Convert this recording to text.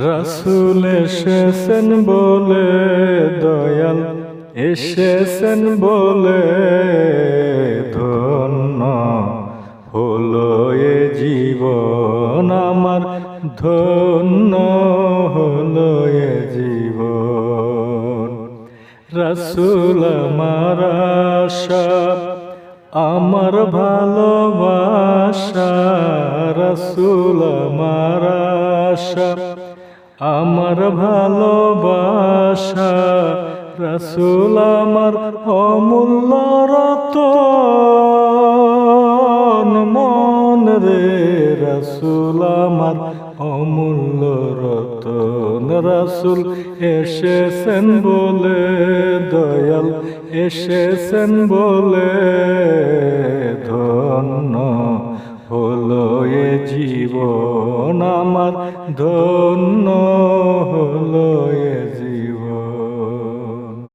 রাসূল এসেছেন বলে, দয়াল এসেছেন বলে, ধন্য হলো এ জীবন আমার, ধন্য হলো এ জীবন। রাসূল আমার আশা, আমার ভালোবাসা, রাসূল আমার আশা, আমার ভালোবাসা, রাসূল আমার অমূল্য রতন, মন রে রাসূল আমার অমূল্য রতন। রাসূল এসেছেন বলে, দয়াল এসেছেন বলে, ধন্য হলো এ জীবন আমার, ধন্য